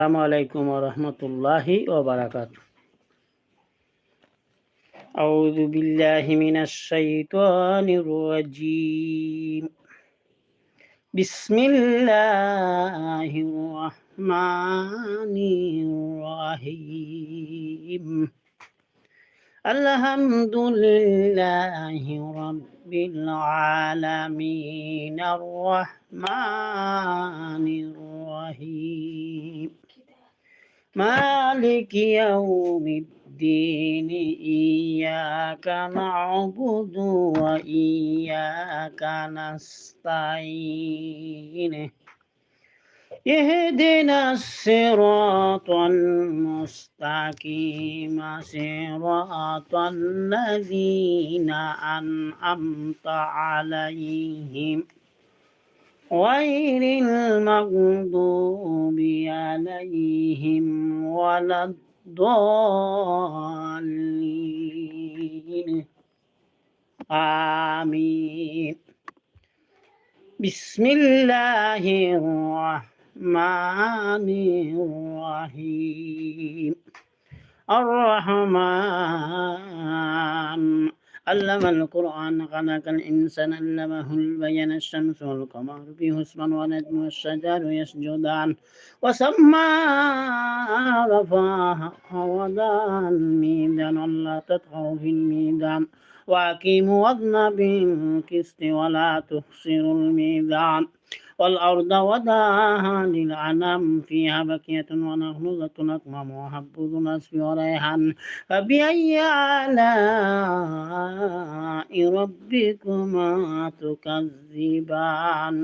আসসালামু আলাইকুম ওয়া রাহমাতুল্লাহি ওয়া বারাকাতুহু। আউযু বিল্লাহি মিনাশ শাইতানির রাজীম। বিসমিল্লাহির রাহমানির রাহিম। আলহামদুলিল্লাহি রাব্বিল আলামিন আর রহমানির রহিম। مالك يوم الدين إياك نعبد وإياك نستعين اهدنا الصراط المستقيم صراط الذين أنعمت عليهم غير المغضوب عليهم ولا الضالين آمين. بسم الله الرحمن الرحيم. الرحمن علم القرآن خلق الإنسان علمه البيان الشمس والقمر فيه حسبان والنجم والشجر يسجدان وسمى رفعها ووضع الميزان ولا تطغوا في الميزان وأقيموا وزن بالقسط ولا تخسروا الميزان والأرض وضعها للأنام فيها بقية ونخل ذات أكمام وحب ذو العصف وريحان فبأي آلاء ربكما تكذبان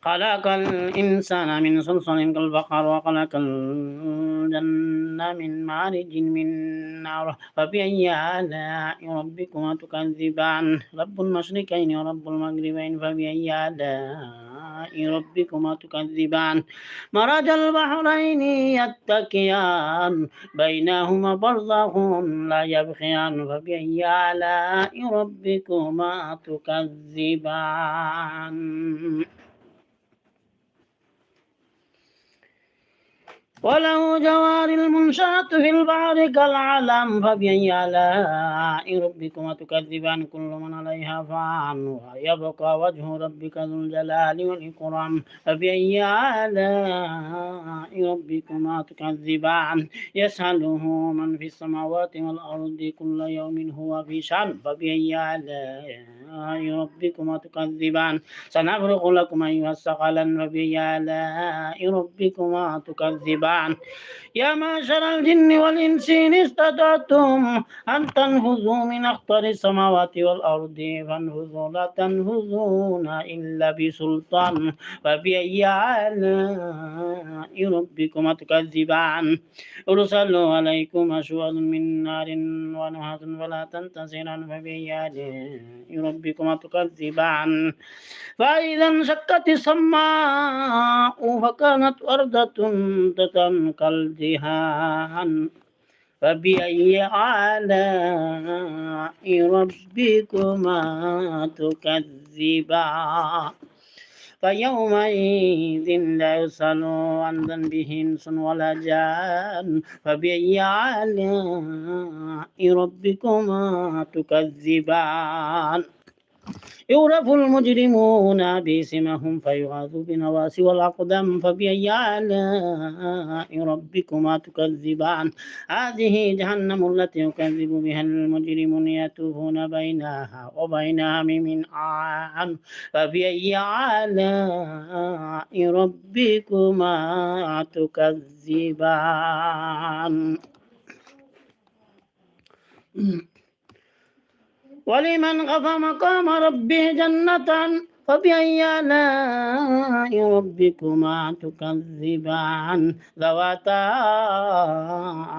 خلق الإنسان من صلصال كالفخار وخلق الجنة من مارج من نار فبأي آلاء ربكما تكذبان رب المشرقين ورب المغربين فبأي آلاء ربكما تكذبان مرج البحرين يتكيان بينهما برزخ لا يبغيان فبأي آلاء ربكما تكذبان وله جوار المنشآت في البحر كالعلم فبأي آلاء ربكما تكذبان كل من عليها فان ويبقى وجه ربك ذو الجلال والإكرام فبأي آلاء ربكما تكذبان يسأله من في السماوات والأرض كل يوم هو في شأن فبأي آلاء ربكما تكذبان سنفرغ لكم أيها الثقلان فبأي آلاء ربكما تكذبان يا معشر الجن والإنس إن استطعتم أن تنفذوا من أقطار السماوات والأرض فانفذوا لا تنفذون إلا بسلطان فبأي آلاء ربكما تكذبان يرسل عليكم أشواظ من نار ونحاس فلا تنتصران فبأي آلاء ربكما تكذبان فإذا انشقت السماء فكانت وردة كالدهان فبأي آلاء ربكما تكذبان فيومئذ لا يسأل عن ذنبه إنس ولا جان فبأي آلاء ربكما تكذبان يعرف المجرمون باسمهم فيغاثوا بنواصي والأقدام فبأي آلاء ربكما تكذبان هذه جهنم التي يكذب بها المجرمون يطوفون بينها وبين حميم آن فبأي آلاء ربكما تكذبان ولمن خاف مقام ربه جنتان فبأي آلاء ربكما تكذبان ذواتا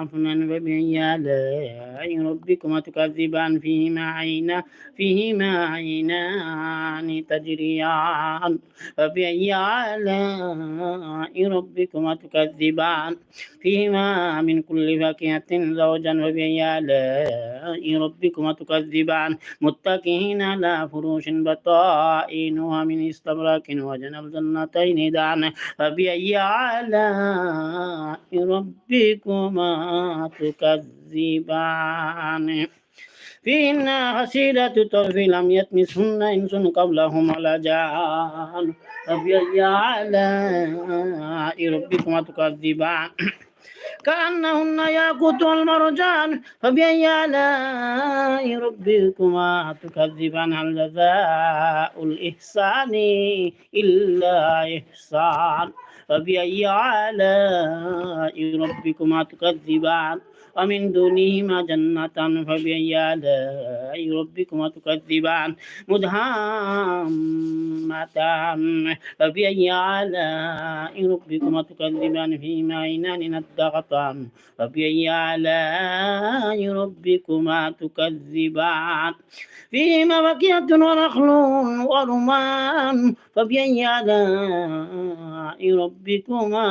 أفنان فبأي آلاء ربكما تكذبان فيهما عينان تجريان فبأي آلاء ربكما تكذبان فيهما من كل فاكهة زوجان فبأي آلاء ربكما تكذبان متكئين على فروش بطائنها ومن استبرق وجنى الجنتين دان فبأي آلاء ربكما تكذبان فيهن حسيرة طرف لم يطمثهن إنس قبلهم ولا جان فبأي آلاء ربكما تكذبان كأنهن ياقوت والمرجان فبأي آلاء ربكما تكذبان هل جزاء الإحسان إلا إحسان فبأي آلاء ربكما تكذبان ومن دونهما جنتان فبأي آلاء ربكما تكذبان مدهامتان فبأي آلاء ربكما تكذبان فيهما عينان نضاختان فبأي آلاء ربكما تكذبان فيهما فاكهة ونخل ورمان فبأي آلاء ربكما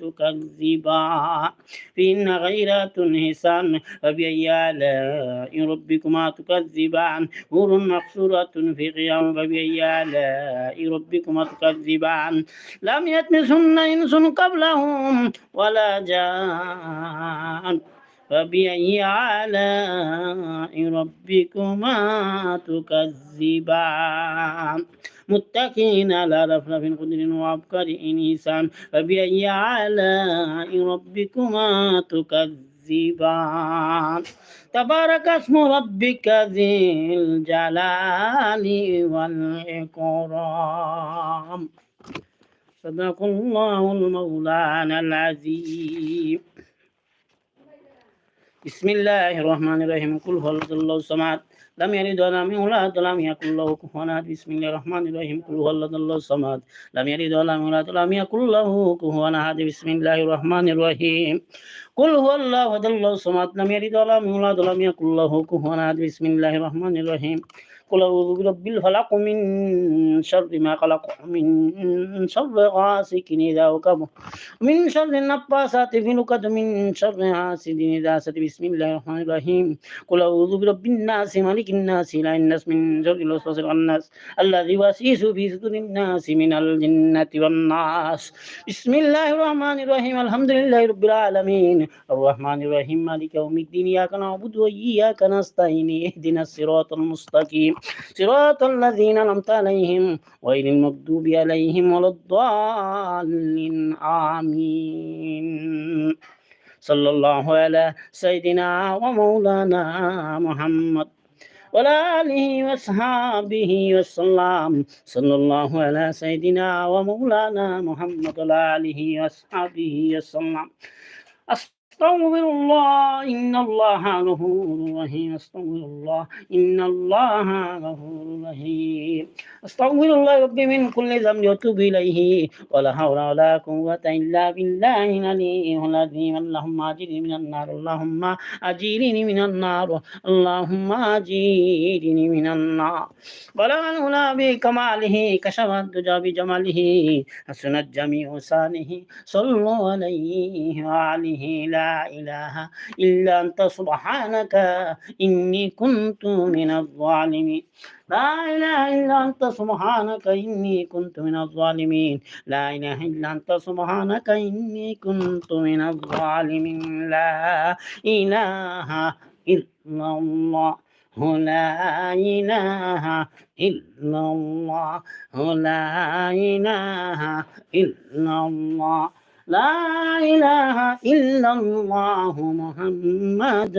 تكذبان فيهن غيرات حسان فبأي آلاء ربكما تكذبان حور مقصورات في خيام فبأي آلاء ربكما تكذبان لم يطمثهن إنس قبلهم ولا جان فبأي آلاء ربكما تكذبان متكئين على رفرف خضر وعبقري إنسان فبأي آلاء ربكما تكذبان تبارك اسم ربك ذي الجلال والإكرام صدق الله المولانا العظيم بسم الله الرحمن الرحيم قل هو الله الصمد لم يلد ولم يولد ولم يكن له كفوا أحد بسم الله الرحمن الرحيم قل هو الله الصمد لم يلد ولم يولد ولم يكن له كفوا أحد بسم الله الرحمن الرحيم قل هو الله الصمد لم يلد ولم يولد ولم يكن له كفوا أحد بسم الله الرحمن الرحيم قل أعوذ برب الفلق من شر ما خلق من شر غاسق إذا وقب من شر النفاثات في العقد من شر حاسد إذا حسد بسم الله الرحمن الرحيم قل أعوذ برب الناس ملك الناس إله الناس من شر الوسواس الخناس الذي يوسوس في صدور الناس من الجنة والناس بسم الله الرحمن الرحيم الحمد لله رب العالمين الرحمن الرحيم مالك يوم الدين إياك نعبد وإياك نستعين اهدنا الصراط المستقيم صراط الذين أنعمت عليهم غير المغضوب عليهم ولا الضالين آمين صلى الله على سيدنا ومولانا محمد وعلى آله وصحبه وسلم صلى الله على سيدنا ومولانا محمد وعلى آله وصحبه وسلم أستغفر الله إن الله غفور رحيم أستغفر الله إن الله غفور رحيم أستغفر الله ربي من كل ذنب وأتوب إليه ولا حول ولا قوة إلا بالله العلي العظيم اللهم أجرني من النار اللهم أجرني من النار اللهم أجرني من النار بلغ العلا بكماله كشف الدجى بجماله حسنت جميع شانه صلوا عليه وآله لا إله إلا أنت سبحانك إني كنت من الظالمين لا إله إلا أنت سبحانك إني كنت من الظالمين لا إله إلا أنت سبحانك إني كنت من الظالمين لا إله إلا الله لا إله إلا الله لا إله إلا الله لا إله إلا الله محمد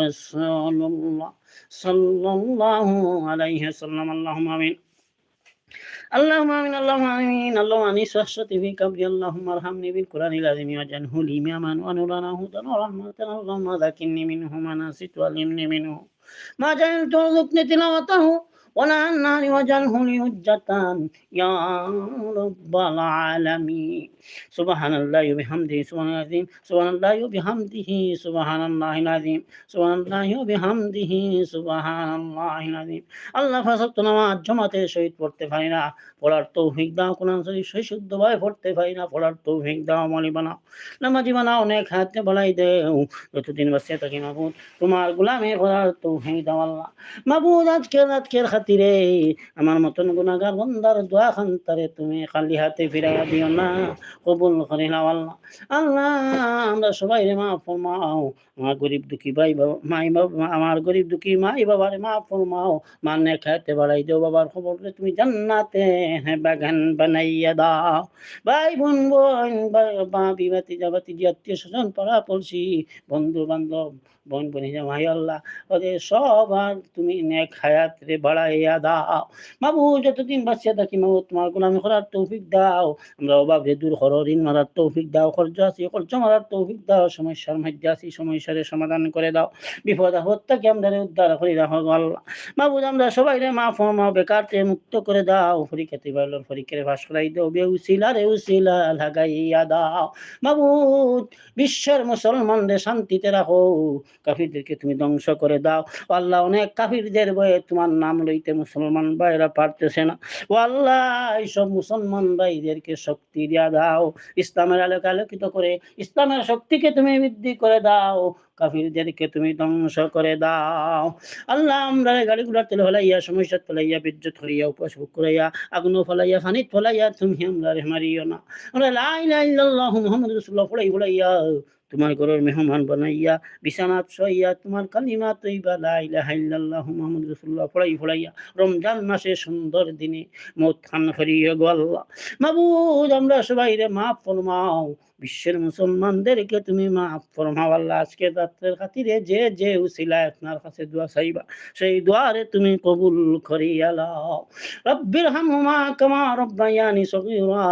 رسول الله صلى الله عليه وسلم اللهم آمين اللهم آمين اللهم آمين اللهم أني وحشتي في قبري اللهم ارحمني بالقرآن العظيم واجعله لي إماما ونورا هدى ورحمة اللهم ذكرني منه ما نسيت وعلمني منه ما جهلت وارزقني تلاوته ولا النار واجعله لي حجة يا رب العالمين سبحان الله وبحمده سبحان العظيم سبحان الله وبحمده سبحان الله العظيم سبحان الله وبحمده سبحان الله العظيم আল্লাহ ফাসাত নামাজ জামাতের সহিত পড়তে পারি না পড়ার তৌফিক দাও কোরআন শরীফ শুদ্ধভাবে পড়তে পারি না পড়ার তৌফিক দাও আমলি বানাও নামাজি বানাও অনেক হাতে বলাই দেও যতদিন বাঁচিয়ে থাকি মাবুদ তোমার গোলামে পড়ার তৌফিক দাও আল্লাহ মাবুদ আজকের রাতকের খাতিরে আমার মতন গুনাহগার বান্দার দোয়া খান্তারে তুমি খালি হাতে ফিরাইয়া দিও না, কবুল করে নাও আল্লাহ। আল্লাহ আমরা সবাই মাফ ফরমাও, আমার গরিব দুঃখী ভাই বাবা মাই বাবা, আমার গরিব দুঃখী মাই বাবারে মাফ ফরমাও, মানে খাইতে বাড়াই দেও, বাবার খবর তুমি জান্নাতে বাগান বানাইয়া দাও। ভাই বোন বোন বাপি ভাতিজা ভাতিজি আত্মীয় স্বজন পাড়া পড়শি বন্ধু বান্ধব বোন বোনিজা ভাই আল্লাহ ওদের সবার তুমি নেক হায়াত রে বাড়াইয়া দাও। বাবু যতদিন বাঁচিয়া থাকি মাবু তোমার গোলামি করার তৌফিক দাও, আমরা অভাব রে দূর করো, ঋণ মারার তৌফিক দাও, খরচ আছি খরচ মারার তৌফিক দাও, সমস্যার মধ্যে আছি সমস্যারে সমাধান করে দাও, বিপদ আপদ থেকে আমরা উদ্ধার করে রাখো আল্লাহ। বাবু আমরা সবাই রে মা ফরমাও, বেকার থেকে মুক্ত করে দাও, পরীক্ষাতে ভালো পরীক্ষারে পাস করাই দাও, বেউসিলা রে উসিলা লাগাইয়া দাও। বাবু বিশ্বের মুসলমানদের শান্তিতে রাখো, কাফিরদেরকে তুমি ধ্বংস করে দাও। ও আল্লাহ অনেক কাফিরদের বয়ে তোমার নাম লইতে মুসলমান ভাইরা পারতেছে না, ও আল্লাহ এইসব মুসলমান ভাইদেরকে শক্তি দিয়া দাও, ইসলামের আলোকে আলোকিত করে ইসলামের শক্তিকে তুমি বৃদ্ধি করে দাও, কাফিরদেরকে তুমি ধ্বংস করে দাও। আল্লাহ আমরা গাড়িগুলা তেল ফলাইয়া সমস্যা ফলাইয়া বিদ্যুৎ হইয়া উপসভোগ করাইয়া আগুন ফলাইয়া ফানিত ফলাইয়া তুমি আমরা মারিও না। আমরা লা ইলাহা ইল্লাল্লাহ মুহাম্মাদুর রাসূলুল্লাহ ফলাইয়া তোমার ঘরের মেহমান বানাইয়া বিছানাত শোয়াইয়া তোমার কালিমা তৈবা লা ইলাহা ইল্লাল্লাহু মুহাম্মাদুর রাসূলুল্লাহ ফলাইয়া রমজান মাসে সুন্দর দিনে মত খান করিয়া গো আল্লাহ। মাবুদ আমরা সবাই রে মাফ ফরমাও, বিশ্বের মুসলমানদেরকে তুমি মাফ ফরমাও আল্লাহ। আজকে রাত্রের খাতিরে যে যে উসিলায় আপনার কাছে দোয়া চাইবা সেই দোয়ারে তুমি কবুল করিয়া লও। রব্বির হামহুমা কামা রব্বায়ানি সগীরা,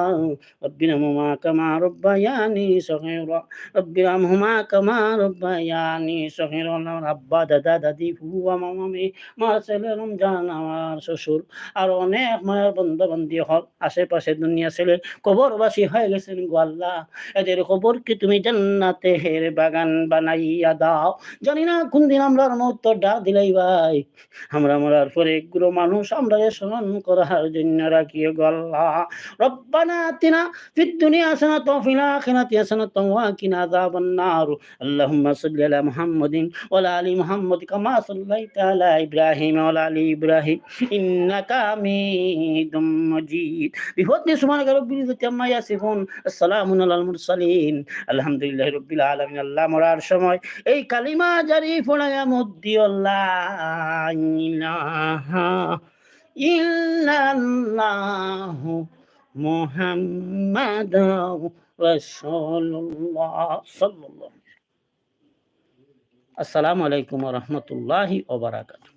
রব্বির হামহুমা কামা রব্বায়ানি সগীরা, রব্বির হামহুমা কামা রব্বায়ানি সগীরা। আব্বা দাদা দাদি ফুয়া মামামি আমার ছেলে রমজান আমার শ্বশুর আর অনেক মায়ের বন্ধু বান্ধী হল আশেপাশে দুনিয়া ছেলে কবরবাসী হয়ে গেছেন গো আল্লাহ, এদের খবর কি তুমি জান্নাতে হের বাগান বানাইয়া দাও। জানি না কোন দিন আমরা মৌত ডাক দিলাই ভাই, আমরা মরার পরে গুলো মানুষ আমরা স্মরণ করার জন্য রাখিয়ে গো আল্লাহ। রব্বানা আতিনা ফিদ দুনিয়া হাসানাতাও ওয়া ফিল আখিরাতি হাসানাতাও ওয়া কিনা আযাবান নার। আল্লাহুম্মা সাল্লি আলা মুহাম্মাদিন ওয়া আলা আলি মুহাম্মাদ কামা সাল্লাইতা আলা ইব্রাহিম ওয়া আলা আলি ইব্রাহিম ইন্নাকা হামিদুম মাজিদ। বিফদলি সুবহানাকা রাব্বিল ইজ্জাতি আম্মা ইয়াসিফুন, আসসালামু আলাল মুরসালিন, আলহামদুলিল্লাহি রাব্বিল আলামিন। আল্লাহ মরার সময় এই কালিমা জারি পড়ায়া মুদ্দিও লা ইলাহা ইল্লাল্লাহু মুহাম্মাদুর রাসূলুল্লাহ সাল্লাল্লাহু। আসসালামু আলাইকুম ওয়া রাহমাতুল্লাহি ওয়া বারাকাতুহু।